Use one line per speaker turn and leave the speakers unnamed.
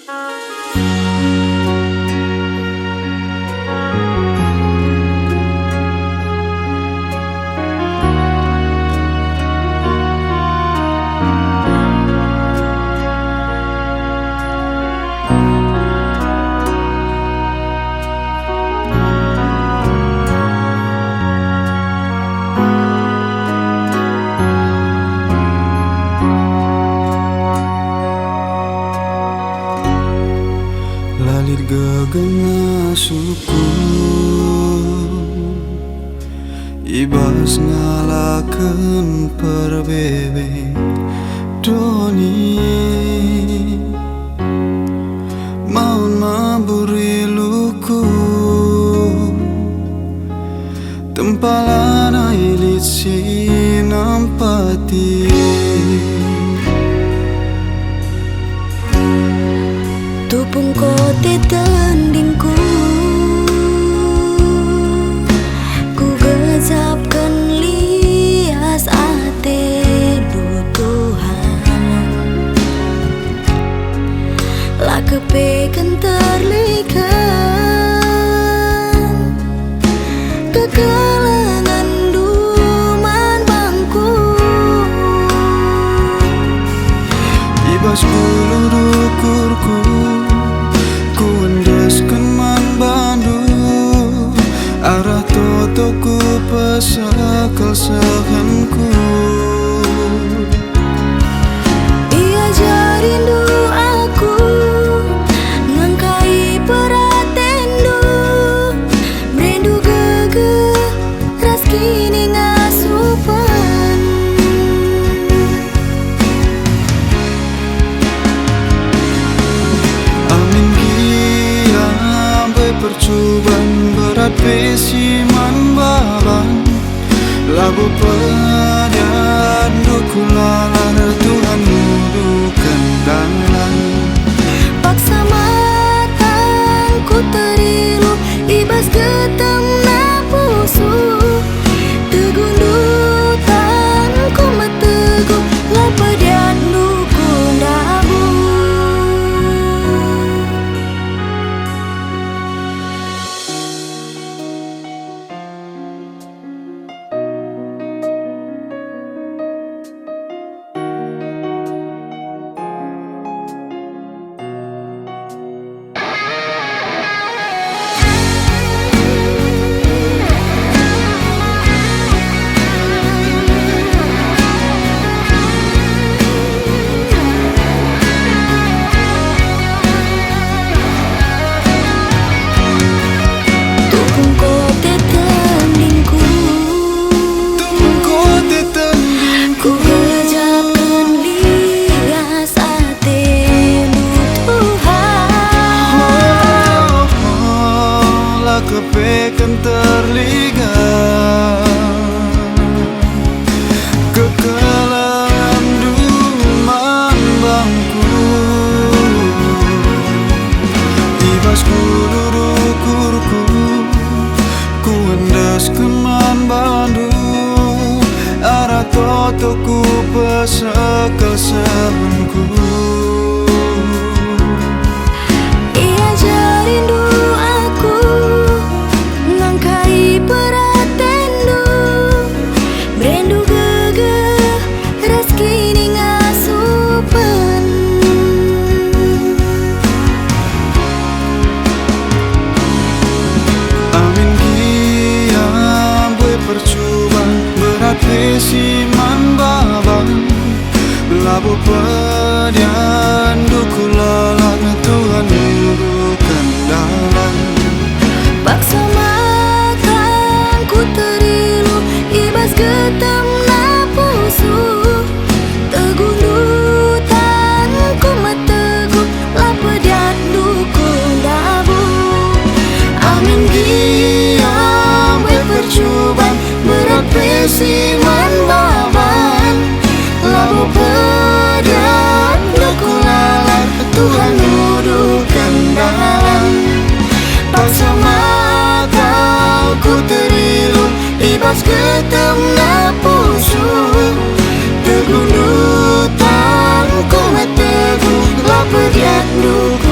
Lalir gegana suku ibas ngalaken perbebe doni maun maburi luku tempalana ilit sinampati
tupung kote tandingku, ku gejapkan lias ate du Tuhan, lah kepekan terlikan kekalangan duman bangku
ibas bulu dukurku arah totoku pesakal sahanku
ia jarindu aku ngangkai peratendu merendu gege ras kini ngasupan
amin kia percobaan berat pesiman baban labu padan duku lalar Tuhan nudukan dalam
paksa matangku terilu ibas getam napusu tegundutan ku metegu lapadian duku dabu
kepekan terlihat kekalangan duman bangku ibas kudukurku ku hendas keman bandu arah totoku pesakal sahanku
ia jarindu aku ngangkai peratendu merendu gege ras kini ngasupan
amin kia bue percobaan berat pesiman baban labu padian duku lalang Tuhan nudukan dalam
paksa matangku terilu ibas getam napusu tegundutan ku metegu lapadian duku dabu amin gia percobaan berat pesiman baban labu padian duku lalar Tuhan nudukan dalam paksa mataku terilu ibas getam napusu tegundutan ku metegu lapadian duku